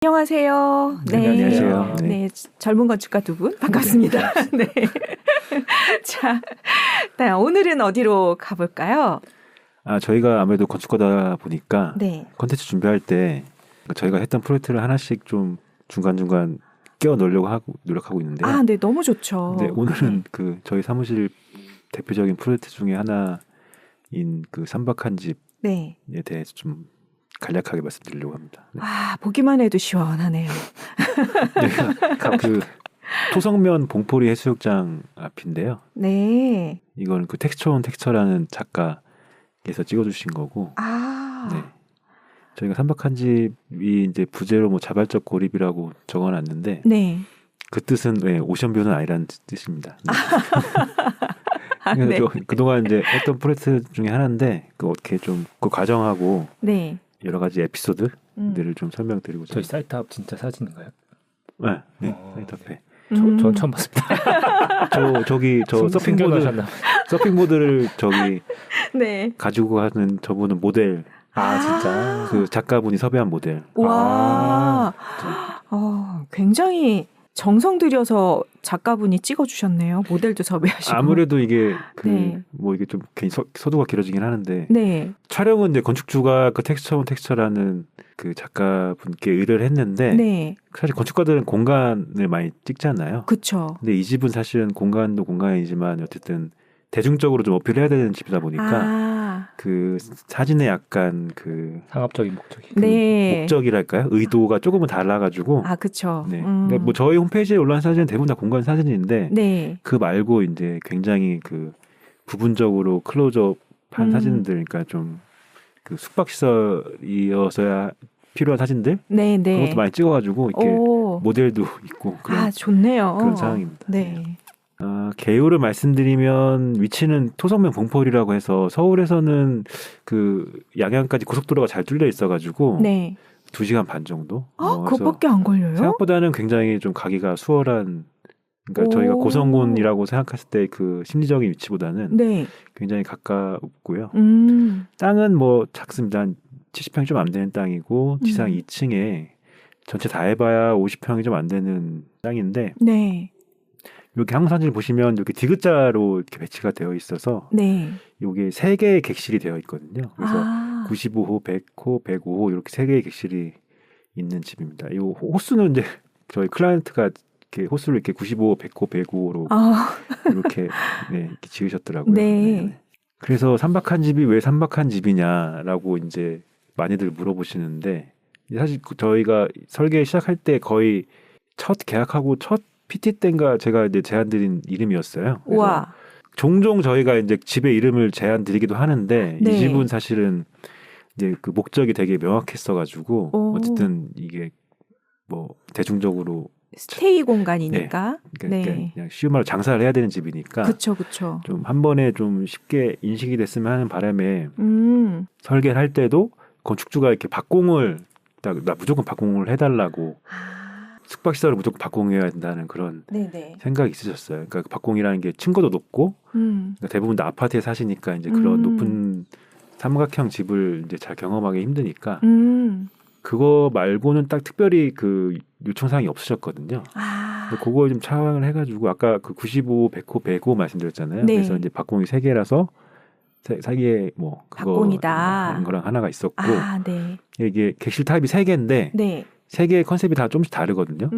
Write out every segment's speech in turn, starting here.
안녕하세요. 네, 안녕하세요. 네, 젊은 건축가 두 분 반갑습니다. 네. 자, 네, 오늘은 어디로 가볼까요? 저희가 아무래도 건축가다 보니까 네. 콘텐츠 준비할 때 저희가 했던 프로젝트를 하나씩 좀 중간중간 끼워 넣으려고 노력하고 있는데요. 아, 네, 너무 좋죠. 네, 오늘은 그 저희 사무실 대표적인 프로젝트 중에 하나인 그 삼박한 집에 네. 대해서 좀 간략하게 말씀드리려고 합니다. 네. 아, 보기만 해도 시원하네요. 그 토성면 봉포리 해수욕장 앞인데요. 네. 이건 그 텍스처 온 텍스처라는 작가께서 찍어주신 거고. 아, 네. 저희가 삼박한 집이 이제 부제로 뭐 자발적 고립이라고 적어놨는데 네. 그 뜻은 오션뷰는 아니라는 뜻입니다. 네. 아, 네. 그동안 이제 했던 프로젝트 중에 하나인데 그 어떻게 좀 그 과정하고 네. 여러 가지 에피소드들을 좀 설명드리고 저희 사이트 앞 진짜 사진인가요? 네, 사이트 앞에. 전 처음 봤습니다. 저 서핑보드를 저기 네. 가지고 가는 저분은 모델. 진짜. 그 작가분이 섭외한 모델. 와, 굉장히 정성 들여서 작가분이 찍어주셨네요. 모델도 섭외하시고. 아무래도 이게 네. 뭐 이게 좀 괜히 서두가 길어지긴 하는데 네. 촬영은 이제 건축주가 그 텍스처라는 그 작가분께 의뢰를 했는데 네. 사실 건축가들은 공간을 많이 찍잖아요. 그쵸. 근데 이 집은 사실은 공간도 공간이지만 어쨌든 대중적으로 좀 어필해야 되는 집이다 보니까 그 사진에 약간 그 상업적인 목적이. 네. 목적이랄까요? 의도가 조금은 달라가지고. 그쵸. 네. 근데 뭐 저희 홈페이지에 올라온 사진은 대부분 다 공간 사진인데 네. 그 말고 이제 굉장히 그 부분적으로 클로즈업한 사진들, 그러니까 좀 그 숙박시설이어서야 필요한 사진들, 네, 네. 그런 것도 많이 찍어가지고 이렇게 모델도 있고 그런, 좋네요. 그런 상황입니다. 네. 개요를 말씀드리면 위치는 토성면 봉포리라고 해서 서울에서는 그 양양까지 고속도로가 잘 뚫려 있어가지고 네. 2시간 반 정도. 그것밖에 안 걸려요? 생각보다는 굉장히 좀 가기가 수월한. 그러니까 저희가 고성군이라고 생각했을 때 그 심리적인 위치보다는 네. 굉장히 가깝고요. 음. 땅은 뭐 작습니다. 한 70평이 좀 안 되는 땅이고 지상 2층에 전체 다 해봐야 50평이 좀 안 되는 땅인데. 네. 이렇게 항공 사진을 보시면 이렇게 디귿자로 이렇게 배치가 되어 있어서 네. 이게 3개의 객실이 되어 있거든요. 그래서 95호, 100호, 105호 이렇게 3개의 객실이 있는 집입니다. 이 호수는 이제 저희 클라이언트가 이렇게 호수를 이렇게 95, 100호, 105로 이렇게, 이렇게 지으셨더라고요. 네. 그래서 삼박한 집이 왜 삼박한 집이냐라고 이제 많이들 물어보시는데 사실 저희가 설계 시작할 때 거의 첫 계약하고 첫 PT 때인가 제가 이제 제안드린 이름이었어요. 와. 종종 저희가 이제 집의 이름을 제안드리기도 하는데 네. 이 집은 사실은 이제 그 목적이 되게 명확했어가지고 어쨌든 이게 뭐 대중적으로 스테이 공간이니까. 그러니까 그냥 쉬운 말로 장사를 해야 되는 집이니까. 그쵸. 좀 한 번에 좀 쉽게 인식이 됐으면 하는 바람에 설계를 할 때도 건축주가 이렇게 박공을 나 무조건 박공을 해달라고. 숙박시설을 무조건 박공해야 된다는 그런 생각이 있으셨어요. 그러니까 박공이라는 게 층고도 높고 그러니까 대부분 다 아파트에 사시니까 이제 그런 높은 삼각형 집을 이제 잘 경험하기 힘드니까 그거 말고는 딱 특별히 그 요청사항이 없으셨거든요. 그거 좀 차원을 해가지고 아까 그 95, 100호, 105 말씀드렸잖아요. 네. 그래서 이제 박공이 3개라서 사기에 뭐 그거 박공이다. 거랑 하나가 있었고 네. 이게 객실 타입이 3개인데 네. 3개의 컨셉이 다 조금씩 다르거든요.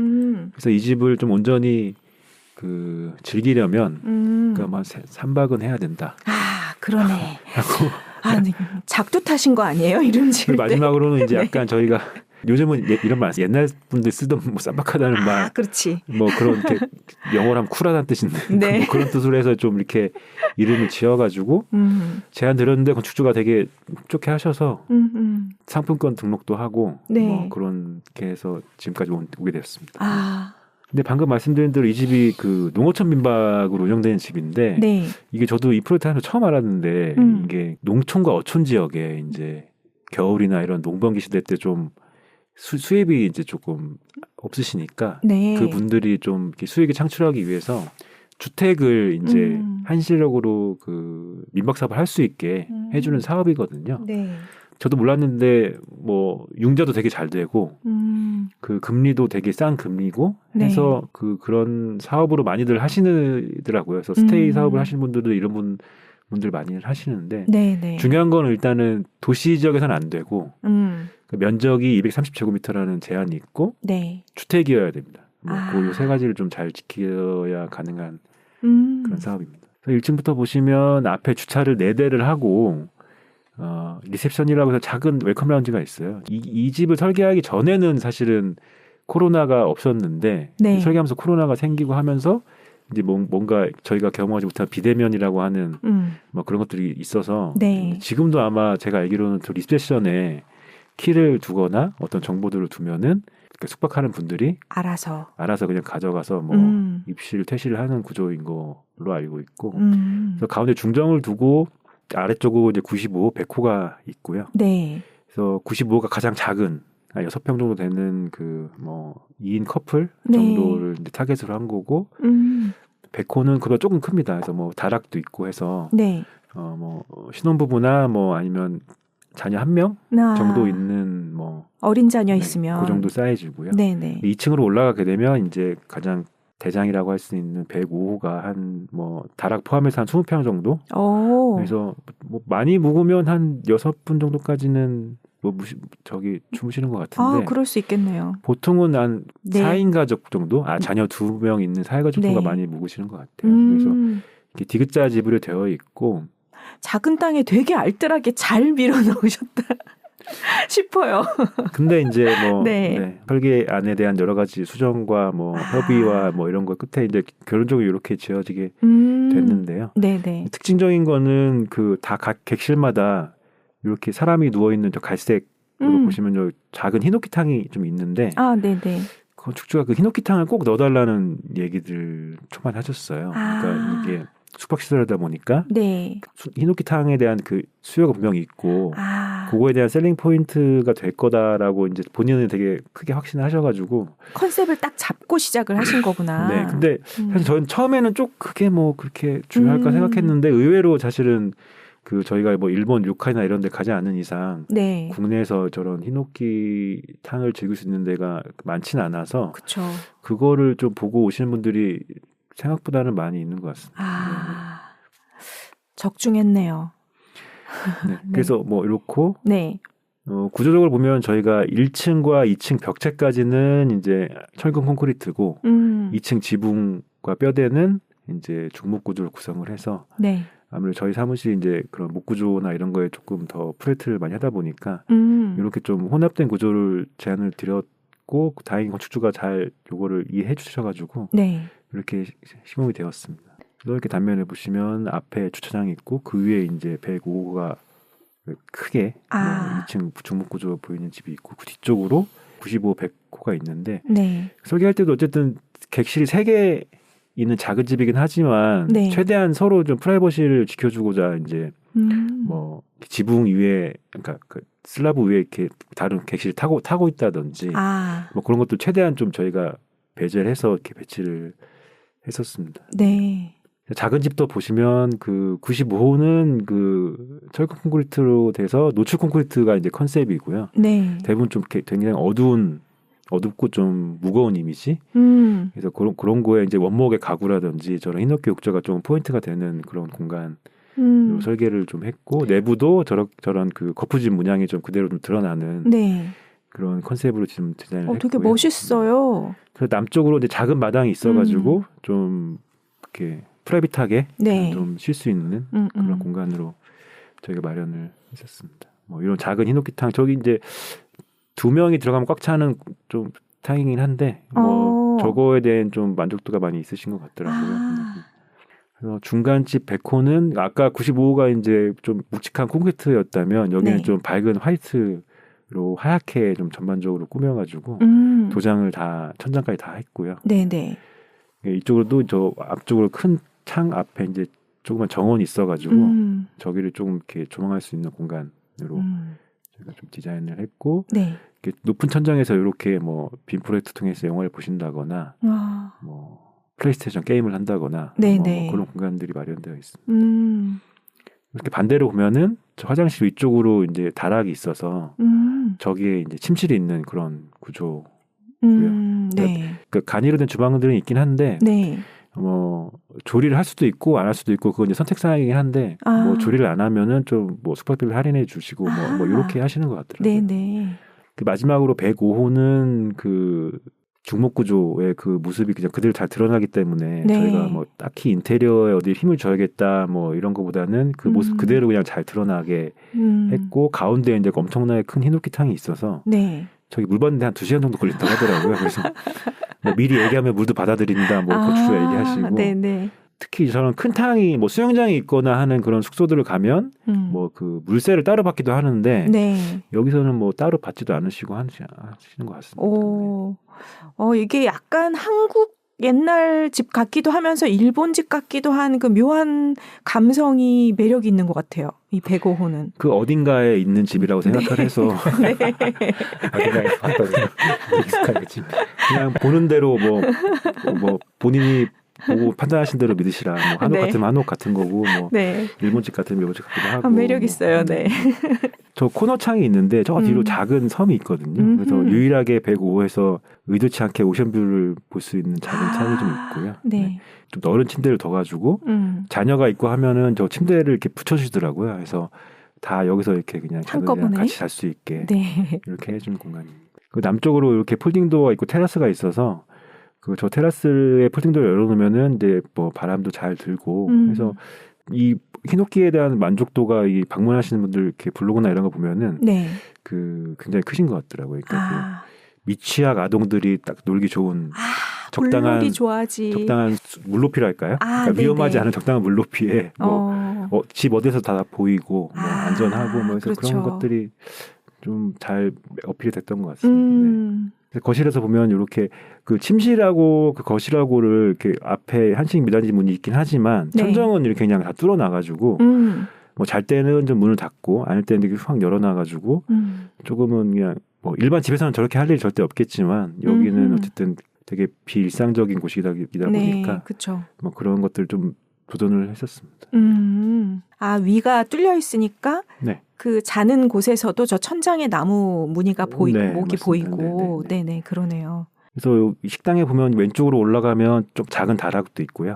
그래서 이 집을 좀 온전히 그 즐기려면 그러니까 3박은 해야 된다. 그러네. 네. 작두 타신 거 아니에요? 이름 지을 때. 마지막으로는 이제 약간 저희가 요즘은 이런 말 옛날 분들 쓰던 뭐 쌈박하다는 말, 그렇지. 뭐 그런 이렇게 영어로 하면 쿨하다는 뜻인데 네. 뭐 그런 뜻으로 해서 좀 이렇게 이름을 지어가지고 제안 드렸는데 건축주가 되게 흡족해 하셔서 상품권 등록도 하고 네. 뭐 그렇게 해서 지금까지 오게 되었습니다. 근데 방금 말씀드린 대로 이 집이 그 농어촌 민박으로 운영되는 집인데 네. 이게 저도 이 프로젝트 하면서 처음 알았는데 이게 농촌과 어촌 지역에 이제 겨울이나 이런 농번기 시대 때 좀 수입이 이제 조금 없으시니까 네. 그 분들이 좀 이렇게 수익을 창출하기 위해서 주택을 이제 한시적으로 그 민박 사업을 할 수 있게 해주는 사업이거든요. 네. 저도 몰랐는데 뭐 융자도 되게 잘 되고 그 금리도 되게 싼 금리고 해서 그런 사업으로 많이들 하시더라고요. 그래서 스테이 사업을 하시는 분들도 이런 분들 많이 하시는데 네네. 중요한 건 일단은 도시 지역에서는 안 되고 그 면적이 230제곱미터라는 제한이 있고 네. 주택이어야 됩니다. 그 세 가지를 좀 잘 지켜야 가능한 그런 사업입니다. 1층부터 보시면 앞에 주차를 4대를 하고 리셉션이라고 해서 작은 웰컴 라운지가 있어요. 이 집을 설계하기 전에는 사실은 코로나가 없었는데 네. 설계하면서 코로나가 생기고 하면서 이제 뭔가 저희가 경험하지 못한 비대면이라고 하는 뭐 그런 것들이 있어서 네. 지금도 아마 제가 알기로는 또 리셉션에 키를 두거나 어떤 정보들을 두면은 숙박하는 분들이 알아서 그냥 가져가서 뭐 입실 퇴실을 하는 구조인 걸로 알고 있고 그래서 가운데 중정을 두고 아래쪽으로 이제 95 100호가 있고요. 네. 그래서 95가 가장 작은 6평 정도 되는 그 뭐 2인 커플 정도를 이제 타겟으로 한 거고 100호는 그거 조금 큽니다. 그래서 뭐 다락도 있고 해서 네. 뭐 신혼부부나 뭐 아니면 자녀 1명 정도 있는 뭐 어린 자녀 있으면 그 정도 사이즈고요. 네네. 2층으로 올라가게 되면 이제 가장 대장이라고 할 수 있는 105호가 한 뭐 다락 포함해서 한 20평 정도. 그래서 뭐 많이 묵으면 한 6분 정도까지는 뭐 주무시는 것 같은데. 그럴 수 있겠네요. 보통은 한 4인 가족 정도, 자녀 2명 있는 사회가족 정도가 많이 묵으시는 것 같아요. 그래서 이렇게 디귿자 집으로 되어 있고 작은 땅에 되게 알뜰하게 잘 밀어 넣으셨다 싶어요. 근데 이제 뭐 설계안에 대한 여러 가지 수정과 뭐 협의와 뭐 이런 거 끝에 이제 결론적으로 이렇게 지어지게 됐는데요. 네네. 특징적인 거는 그 다 각 객실마다 이렇게 사람이 누워 있는 저 갈색으로 보시면 저 작은 히노키탕이 좀 있는데 네네. 건축주가 그 히노키탕을 꼭 넣어달라는 얘기들 초반에 하셨어요. 그러니까 이게 숙박시설이다 보니까 히노키탕에 대한 그 수요가 분명히 있고 그거에 대한 셀링 포인트가 될 거다라고 이제 본인은 되게 크게 확신을 하셔가지고 컨셉을 딱 잡고 시작을 하신 거구나. 네, 근데 사실 저는 처음에는 좀 그게 뭐 그렇게 중요할까 생각했는데 의외로 사실은 그 저희가 뭐 일본 료카이나 이런 데 가지 않는 이상 국내에서 저런 히노키탕을 즐길 수 있는 데가 많지는 않아서 그쵸. 그거를 좀 보고 오시는 분들이 생각보다는 많이 있는 것 같습니다. 적중했네요. 네, 그래서 뭐 이렇고 구조적으로 보면 저희가 1층과 2층 벽체까지는 이제 철근 콘크리트고 2층 지붕과 뼈대는 이제 중목 구조를 구성을 해서 아무래도 저희 사무실이 이제 그런 목 구조나 이런 거에 조금 더 프로젝트를 많이 하다 보니까 이렇게 좀 혼합된 구조를 제안을 드렸고 다행히 건축주가 잘 요거를 이해해 주셔가지고 이렇게 시공이 되었습니다. 이렇게 단면을 보시면 앞에 주차장이 있고 그 위에 이제 105호가 크게 2층 중목 구조 보이는 집이 있고 그 뒤쪽으로 95, 100호가 있는데 설계할 때도 어쨌든 객실이 3개 있는 작은 집이긴 하지만 최대한 서로 좀 프라이버시를 지켜주고자 이제 뭐 지붕 위에 그러니까 그 슬라브 위에 이렇게 다른 객실을 타고 있다든지 뭐 그런 것도 최대한 좀 저희가 배제를 해서 이렇게 배치를 했었습니다. 작은 집도 보시면 그 95호는 그 철근 콘크리트로 돼서 노출 콘크리트가 이제 컨셉이고요. 대부분 좀 굉장히 어둡고 좀 무거운 이미지. 그래서 그런 거에 이제 원목의 가구라든지 저런 히노키 욕조가 좀 포인트가 되는 그런 공간 설계를 좀 했고 내부도 저런 그 거푸집 문양이 좀 그대로 좀 드러나는 그런 컨셉으로 지금 디자인을 했고요. 되게 멋있어요. 그래서 남쪽으로 이제 작은 마당이 있어가지고 좀 이렇게 프라이빗하게 좀 쉴 수 있는 그런 공간으로 저희가 마련을 했었습니다. 뭐 이런 작은 히노키탕 저기 이제 2명이 들어가면 꽉 차는 좀 탕이긴 한데 뭐 저거에 대한 좀 만족도가 많이 있으신 것 같더라고요. 그래서 중간집 100호는 아까 95호가 이제 좀 묵직한 콘크리트였다면 여기는 좀 밝은 화이트로 하얗게 좀 전반적으로 꾸며가지고 도장을 다 천장까지 다 했고요. 이쪽으로도 저 앞쪽으로 큰 창 앞에 이제 조그만 정원이 있어가지고 저기를 조금 이렇게 조망할 수 있는 공간으로 제가 좀 디자인을 했고 이렇게 높은 천장에서 이렇게 뭐 빔 프로젝트 통해서 영화를 보신다거나 뭐 플레이스테이션 게임을 한다거나 뭐 그런 공간들이 마련되어 있습니다. 이렇게 반대로 보면은 저 화장실 위쪽으로 이제 다락이 있어서 저기에 이제 침실이 있는 그런 구조. 네. 그 간이로 된 주방들은 있긴 한데 네. 뭐 조리를 할 수도 있고 안 할 수도 있고 그건 이제 선택 사항이긴 한데 뭐 조리를 안 하면은 좀 뭐 숙박비를 할인해 주시고 뭐 이렇게 하시는 것 같더라고요. 네네. 그 마지막으로 105호는 그 중목 구조의 그 모습이 그냥 그대로 잘 드러나기 때문에 네. 저희가 뭐 딱히 인테리어에 어디 힘을 줘야겠다 뭐 이런 거보다는 그 모습 그대로 그냥 잘 드러나게 했고 가운데 이제 엄청나게 큰 흰옥기탕이 있어서 네. 저기 물 받는데 한 2시간 정도 걸린다고 하더라고요. 그래서 뭐 미리 얘기하면 물도 받아들인다 뭐 건축주가 얘기하시고 네네. 특히 저는 큰 탕이 뭐 수영장이 있거나 하는 그런 숙소들을 가면 뭐 그 물세를 따로 받기도 하는데 네. 여기서는 뭐 따로 받지도 않으시고 하시는 것 같습니다. 오, 이게 약간 한국 옛날 집 같기도 하면서 일본 집 같기도 한 그 묘한 감성이 매력이 있는 것 같아요. 이 105호는. 그 어딘가에 있는 집이라고 생각을 해서 네. 어딘가에 봤거든요. 익숙한 집. 그냥 보는 대로 뭐 본인이 보고 판단하신 대로 믿으시라. 뭐 한옥 네. 같으면 한옥 같은 거고 뭐 네. 일본 집 같으면 일본 집 같기도 하고. 매력 있어요. 네. 저 코너 창이 있는데 저 뒤로 작은 섬이 있거든요. 그래서 유일하게 105호에서 의도치 않게 오션뷰를 볼 수 있는 작은 창이 좀 있고요. 네. 좀 넓은 침대를 더 가지고 자녀가 있고 하면은 저 침대를 이렇게 붙여주더라고요. 그래서 다 여기서 이렇게 그냥 자녀들이랑 같이 잘 수 있게 네. 이렇게 해주는 공간입니다. 그 남쪽으로 이렇게 폴딩도어가 있고 테라스가 있어서 그 저 테라스에 폴딩도어 열어놓으면은 이제 뭐 바람도 잘 들고 그래서 이 히노키에 대한 만족도가 이 방문하시는 분들 이렇게 블로그나 이런 거 보면은 네. 그 굉장히 크신 것 같더라고요. 그러니까 그 미취학 아동들이 딱 놀기 좋은 적당한 물놀이 좋아하지. 적당한 물높이랄까요? 그러니까 위험하지 않은 적당한 물높이에 뭐 집 어디서 다 보이고 뭐 안전하고 뭐 해서 그렇죠. 그런 것들이 좀 잘 어필이 됐던 것 같습니다. 네. 거실에서 보면 이렇게 그 침실하고 그 거실하고를 이렇게 앞에 한식 미단지 문이 있긴 하지만 네. 천정은 이렇게 그냥 다 뚫어놔가지고 뭐 잘 때는 좀 문을 닫고 아닐 때는 이렇게 확 열어놔가지고 조금은 그냥 뭐 일반 집에서는 저렇게 할 일이 절대 없겠지만 여기는 어쨌든 되게 비일상적인 곳이다 보니까 네, 그렇죠. 뭐 그런 것들 좀 도전을 했었습니다. 위가 뚫려 있으니까 네. 그 자는 곳에서도 저 천장에 나무 무늬가 보이고 네, 목이 맞습니다. 보이고 네네 그러네요. 그래서 식당에 보면 왼쪽으로 올라가면 좀 작은 다락도 있고요.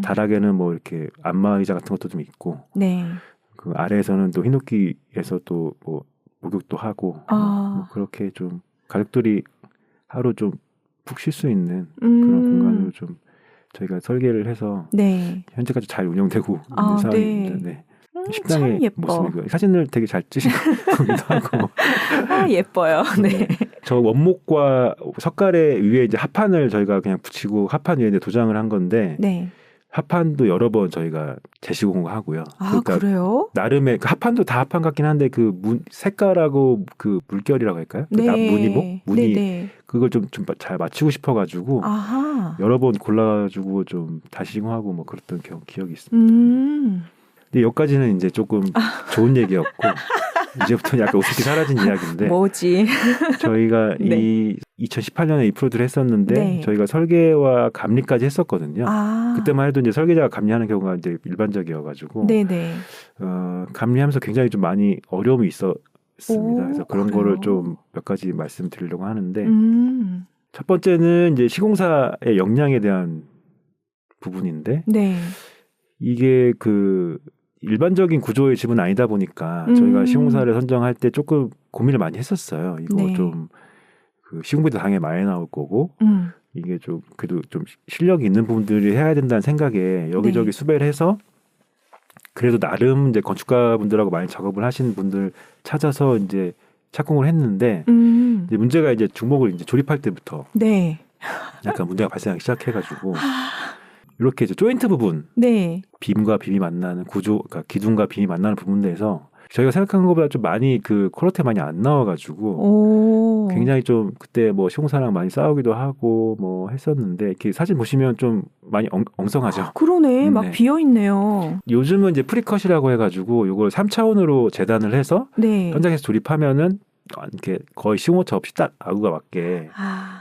다락에는 뭐 이렇게 안마 의자 같은 것도 좀 있고 네. 그 아래에서는 또 히노키에서 또 뭐 목욕도 하고 뭐 그렇게 좀 가족들이 하루 좀 푹 쉴 수 있는 그런 공간으로 좀 저희가 설계를 해서 네. 현재까지 잘 운영되고 있는 상황입니다. 네. 식당의 모습이고요. 사진을 되게 잘 찍으신 거기도 하고. 예뻐요. 네. 저 원목과 석가래 위에 이제 합판을 저희가 그냥 붙이고 합판 위에 이제 도장을 한 건데 네. 합판도 여러 번 저희가 재시공하고요. 그러니까 그래요? 나름의 그 합판도 다 합판 같긴 한데 그 색깔하고 그 물결이라고 할까요? 그 네. 무늬 네. 그걸 좀 잘 맞추고 싶어가지고 여러 번 골라가지고 좀 다시 시공하고 뭐 그랬던 기억이 있습니다. 근데 여기까지는 이제 조금 좋은 얘기였고 이제부터 약간 우습게 사라진 이야기인데 뭐지? 저희가 이 2018년에 이 프로젝트를 했었는데 저희가 설계와 감리까지 했었거든요. 그때만 해도 이제 설계자가 감리하는 경우가 이제 일반적이어가지고 감리하면서 굉장히 좀 많이 어려움이 있었습니다. 그래서 그런 거를 좀 몇 가지 말씀드리려고 하는데 첫 번째는 이제 시공사의 역량에 대한 부분인데 이게 그 일반적인 구조의 집은 아니다 보니까 저희가 시공사를 선정할 때 조금 고민을 많이 했었어요. 이거 좀 그 시공비도 당연히 많이 나올 거고 이게 좀 그래도 좀 실력이 있는 부분들이 해야 된다는 생각에 여기저기 수배를 해서 그래도 나름 이제 건축가 분들하고 많이 작업을 하시는 분들 찾아서 이제 착공을 했는데 이제 문제가 이제 중목을 이제 조립할 때부터 약간 문제가 발생하기 시작해가지고. 이렇게 이제 조인트 부분, 빔과 빔이 만나는 구조, 그러니까 기둥과 빔이 만나는 부분에서 저희가 생각한 것보다 좀 많이 그 퀄리티 많이 안 나와가지고 굉장히 좀 그때 뭐 시공사랑 많이 싸우기도 하고 뭐 했었는데 이렇게 사진 보시면 좀 많이 엉성하죠. 그러네, 막 비어 있네요. 요즘은 이제 프리컷이라고 해가지고 이걸 3차원으로 재단을 해서 현장에서 조립하면은 이렇게 거의 시공오차 없이 딱 아구가 맞게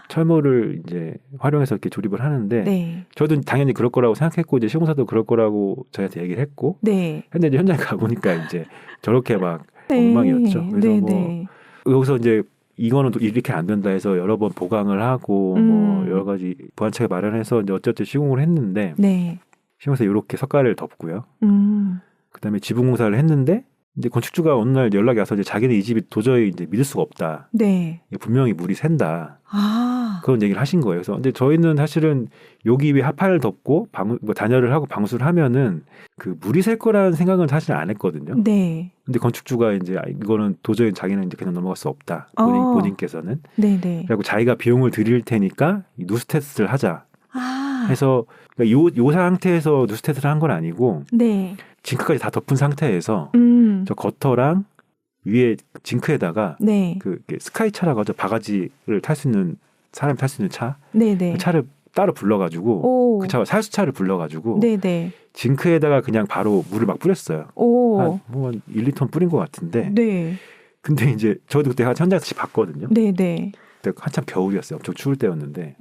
철모를 이제 활용해서 이렇게 조립을 하는데 네. 저도 당연히 그럴 거라고 생각했고 이제 시공사도 그럴 거라고 저희한테 얘기를 했고 네. 근데 이제 현장에 가보니까 이제 저렇게 막 네. 엉망이었죠. 그래서 네. 뭐 네. 여기서 이제 이거는 또 이렇게 안 된다 해서 여러 번 보강을 하고 뭐 여러 가지 보완책을 마련해서 이제 어쨌든 시공을 했는데 네. 시공사 이렇게 석가래를 덮고요. 음. 그다음에 지붕 공사를 했는데 이제 건축주가 어느 날 연락이 와서 이제 자기는 이 집이 도저히 이제 믿을 수가 없다. 네. 분명히 물이 샌다. 아. 그런 얘기를 하신 거예요. 그래서 근데 저희는 사실은 여기 위에 하판을 덮고 뭐 단열을 하고 방수를 하면은 그 물이 셀 거라는 생각은 사실 안 했거든요. 네. 근데 건축주가 이제 이거는 도저히 자기는 이제 그냥 넘어갈 수 없다. 본인께서는. 네네. 그리고 자기가 비용을 드릴 테니까 이 누수 테스트를 하자. 아. 해서 그러니까 요 상태에서 누수 테스트를 한 건 아니고 네. 징크까지 다 덮은 상태에서 저 거터랑 위에 징크에다가 네. 그 스카이차라고 하죠. 바가지를 탈 수 있는 사람이 탈 수 있는 차. 네네. 그 차를 따로 불러가지고 그 차와 살수차를 불러가지고 네네. 징크에다가 그냥 바로 물을 막 뿌렸어요. 한 1리터 뿌린 것 같은데. 네. 근데 이제 저도 그때 현장에서 봤거든요. 네네. 그때 한참 겨울이었어요. 엄청 추울 때였는데.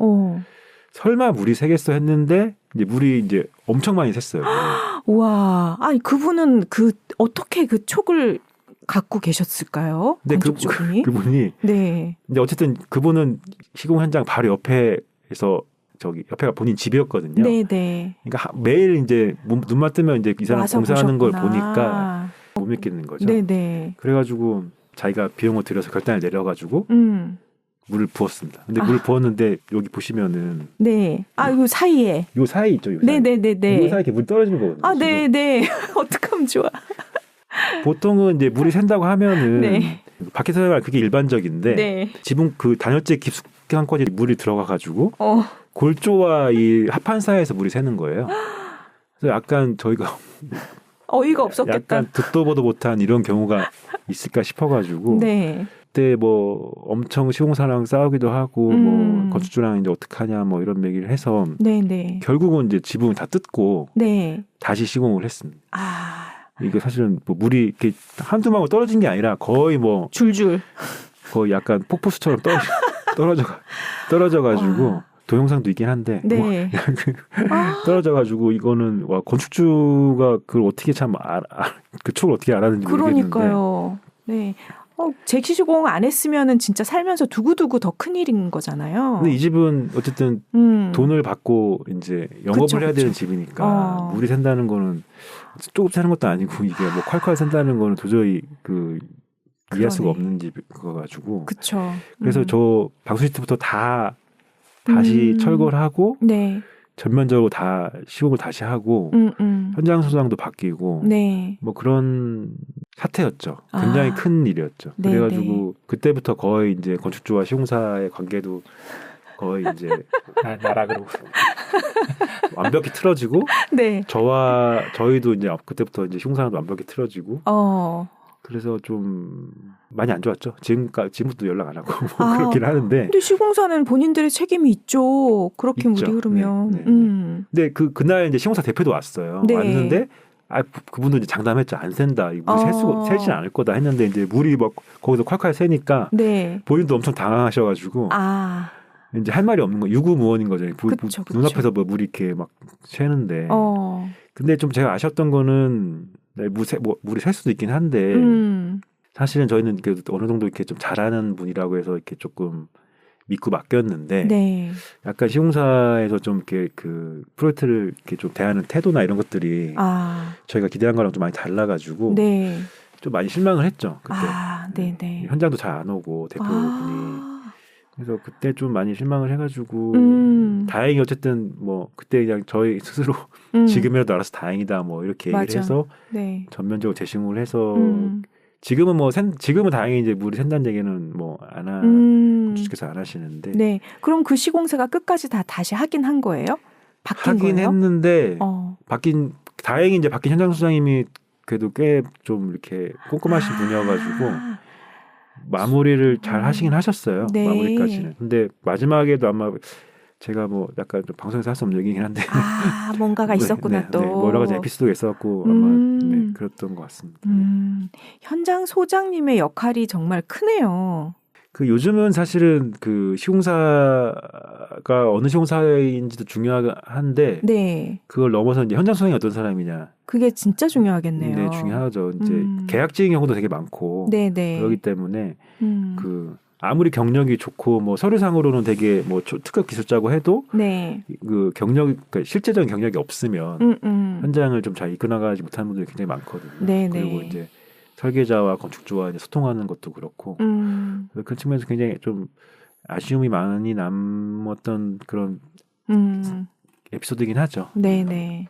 설마 물이 새겠어 했는데 이제 물이 이제 엄청 많이 샜어요. 와, 아니 그분은 어떻게 그 촉을 갖고 계셨을까요? 근데 그분이 네. 근데 어쨌든 그분은 시공 현장 바로 옆에서 저기 옆에가 본인 집이었거든요. 네네. 그러니까 매일 이제 눈만 뜨면 이제 이 사람 공사하는 걸 보니까 못 믿겠는 거죠. 네네. 그래가지고 자기가 비용을 들여서 결단을 내려가지고 물을 부었습니다. 근데 물을 부었는데 여기 보시면은 네. 요 사이에. 요 사이 있죠. 요 사이. 네네네네. 요 사이 이렇게 물 떨어지는 거거든요. 아, 네네. 어떡하면 좋아. 보통은 이제 물이 샌다고 하면은 네. 밖에서 말하면 그게 일반적인데 네. 지붕 그 단열재 깊숙한까지 물이 들어가가지고 골조와 이 하판 사이에서 물이 새는 거예요. 그래서 약간 저희가 어이가 없었겠다. 약간 듣도 보도 못한 이런 경우가 있을까 싶어가지고 네. 그때 뭐 엄청 시공사랑 싸우기도 하고 뭐 건축주랑 이제 어떡하냐 뭐 이런 얘기를 해서 네네. 결국은 이제 지붕을 다 뜯고 네. 다시 시공을 했습니다. 아. 이게 사실은 뭐 물이 이렇게 한두 방울 떨어진 게 아니라 거의 뭐 줄줄 거의 약간 폭포수처럼 떨어져가지고 동영상도 있긴 한데 네. 떨어져가지고 이거는 와 건축주가 그걸 어떻게 그 촉을 어떻게 알았는지 그러니까요. 네. 잭시시공 안 했으면은 진짜 살면서 두고두고 더 큰일인 거잖아요. 근데 이 집은 어쨌든 돈을 받고 이제 영업을 해야 되는 집이니까 물이 샌다는 거는 조금 새는 것도 아니고 이게 뭐 콸콸 샌다는 거는 도저히 이해할 수가 없는 집이어가지고. 그렇죠. 그래서 저 방수 시트부터 다시 철거를 하고 네. 전면적으로 다 시공을 다시 하고 현장 소장도 바뀌고 네. 뭐 그런 사태였죠. 굉장히 큰 일이었죠. 네, 그래가지고 그때부터 거의 이제 건축주와 시공사의 관계도 거의 이제 나락으로 완벽히 틀어지고 네. 저희도 이제 그때부터 이제 시공사랑도 완벽히 틀어지고 그래서 좀 많이 안 좋았죠. 지금부터 연락 안 하고 뭐 그렇긴 하는데. 근데 시공사는 본인들의 책임이 있죠. 그렇게 있죠. 물이 흐르면. 네. 근데 그날 이제 시공사 대표도 왔어요. 네. 왔는데 그분도 이제 장담했죠. 안 샌다. 물이 셀진 않을 거다 했는데 이제 물이 막 거기서 콸콸 새니까 네. 본인도 엄청 당황하셔가지고 이제 할 말이 없는 거 유구무원인 거죠. 그쵸. 눈앞에서 뭐 물이 이렇게 막 새는데. 근데 좀 제가 아셨던 거는 물이 셀 수도 있긴 한데 사실은 저희는 어느 정도 이렇게 좀 잘하는 분이라고 해서 이렇게 조금 믿고 맡겼는데 네. 약간 시공사에서 좀 이렇게 그 프로젝트를 이렇게 좀 대하는 태도나 이런 것들이 저희가 기대한 거랑 좀 많이 달라가지고 네. 좀 많이 실망을 했죠. 그때 네네. 현장도 잘 안 오고 대표분이 그래서 그때 좀 많이 실망을 해가지고 다행히 어쨌든 뭐 그때 그냥 저희 스스로 지금이라도 알아서 다행이다 뭐 이렇게 얘기를 해서 네. 전면적으로 재심을 해서 지금은 다행히 이제 물이 샌다는 얘기는 뭐 건축주께서 안 하시는데. 네. 그럼 그 시공사가 끝까지 다시 하긴 한 거예요? 바뀐 하긴 거예요? 했는데 다행히 이제 바뀐 현장 소장님이 그래도 꽤 좀 이렇게 꼼꼼하신 분이어가지고 마무리를 잘 하시긴 하셨어요. 네. 마무리까지는. 근데 마지막에도 아마 제가 뭐 약간 좀 방송에서 할 수 없는 얘기긴 한데 뭔가가 있었구나 네, 또. 네, 뭐 여러 가지 에피소드가 있었고 아마 네, 그랬던 것 같습니다. 현장 소장님의 역할이 정말 크네요. 그 요즘은 사실은 그 시공사가 어느 시공사인지도 중요한데 네. 그걸 넘어서 이제 현장 소장이 어떤 사람이냐. 그게 진짜 중요하겠네요. 네, 중요하죠. 이제 계약직인 경우도 되게 많고 네네. 그렇기 때문에 그 아무리 경력이 좋고 뭐 서류상으로는 되게 뭐 특급 기술자고 해도 네. 그 그러니까 실제적인 경력이 없으면 현장을 좀 잘 이끌어나가지 못하는 분들이 굉장히 많거든요. 네네. 그리고 이제 설계자와 건축주와 이제 소통하는 것도 그렇고 그 측면에서 굉장히 좀 아쉬움이 많이 남았던 그런 에피소드이긴 하죠. 네네.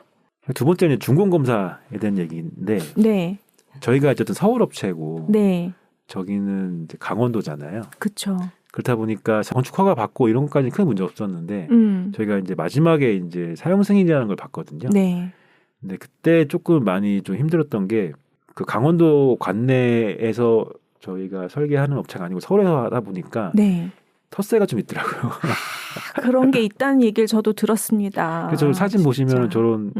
두 번째는 준공검사에 대한 얘기인데 네. 저희가 어쨌든 서울 업체고 네. 저기는 이제 강원도잖아요. 그렇죠. 그렇다 보니까 건축 허가 받고 이런 것까지는 큰 문제 없었는데 저희가 이제 마지막에 이제 사용 승인이라는 걸 받거든요. 네. 근데 그때 조금 많이 좀 힘들었던 게 그 강원도 관내에서 저희가 설계하는 업체가 아니고 서울에서 하다 보니까 네. 텃세가 좀 있더라고요. 그런 게 있다는 얘기를 저도 들었습니다. 그래서 사진 보시면 진짜. 저런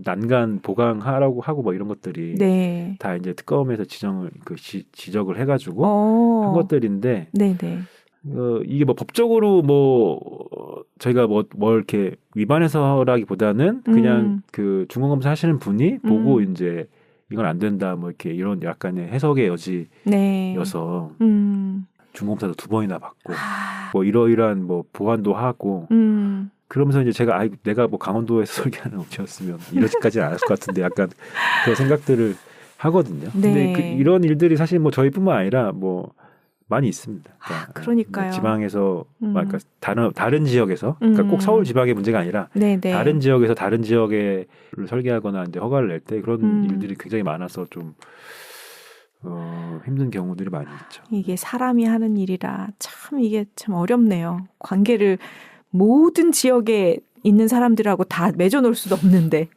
난간 보강하라고 하고 뭐 이런 것들이 네. 다 이제 특검에서 지적을 해가지고 한 것들인데 네네. 이게 뭐 법적으로 뭐 저희가 뭐 이렇게 위반해서라기보다는 그냥 그 중공검사 하시는 분이 보고 이제 이건 안 된다 뭐 이렇게 이런 약간의 해석의 여지여서 중공검사도 2번이나 받고 뭐 이러이러한 뭐 보완도 하고 그러면서 이제 제가 내가 뭐 강원도에서 설계하는 업체였으면 이러지까지는 안 했을 것 같은데 약간 그런 생각들을 하거든요. 네. 근데 이런 일들이 사실 뭐 저희뿐만 아니라 뭐 많이 있습니다. 그러니까요. 지방에서 그러니까 다른 지역에서 그러니까 꼭 서울 지방의 문제가 아니라 네네. 다른 지역에서 다른 지역에 설계하거나 이제 허가를 낼 때 그런 일들이 굉장히 많아서 좀 힘든 경우들이 많이 있죠. 이게 사람이 하는 일이라 참 이게 참 어렵네요. 관계를 모든 지역에 있는 사람들하고 다 맺어놓을 수도 없는데.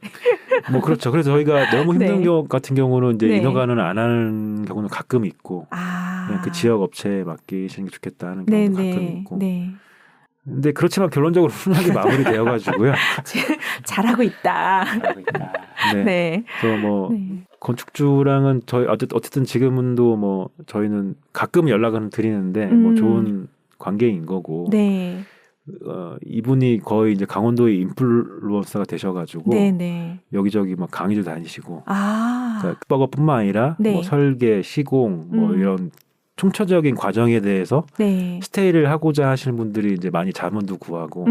뭐 그렇죠. 그래서 저희가 너무 힘든 네. 경우 같은 경우는 이제 네. 인허가는 안 하는 경우는 가끔 있고 그냥 그 지역 업체에 맡기시는 게 좋겠다 하는 경우도 가끔 있고. 네. 근데 그렇지만 결론적으로 훈훈하게 마무리되어가지고요. 잘하고 있다. 네. 네. 그래서 뭐 건축주랑은 저희 어쨌든 지금도 뭐 저희는 가끔 연락은 드리는데 뭐 좋은 관계인 거고. 네. 이분이 거의 이제 강원도의 인플루언서가 되셔가지고 네네. 여기저기 막 강의도 다니시고. 그러니까 국박업뿐만 아니라 네. 뭐 설계, 시공 뭐 이런 총체적인 과정에 대해서 네. 스테이를 하고자 하시는 분들이 이제 많이 자문도 구하고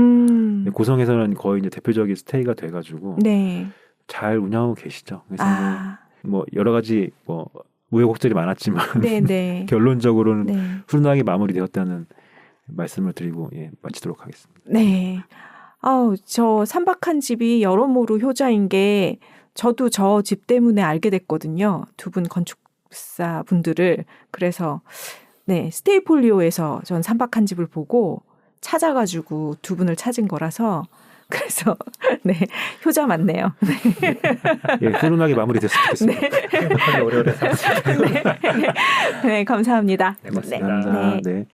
고성에서는 거의 이제 대표적인 스테이가 돼가지고 네. 잘 운영하고 계시죠. 그래서 뭐 여러 가지 뭐 우여곡절이 많았지만 네네. 결론적으로는 네. 훌륭하게 마무리되었다는 말씀을 드리고 마치도록 하겠습니다. 네. 저 삼박한 집이 여러모로 효자인 게 저도 저 집 때문에 알게 됐거든요. 두 분 건축사 분들을. 그래서 네, 스테이폴리오에서 전 삼박한 집을 보고 찾아가지고 두 분을 찾은 거라서 그래서 네, 효자 맞네요. 네. 예, 훈훈하게 마무리됐으면 좋겠습니다. 네. 오래오래 살았습니다. 네, 감사합니다. 네, 맞습니다. 감사합니다. 네. 네.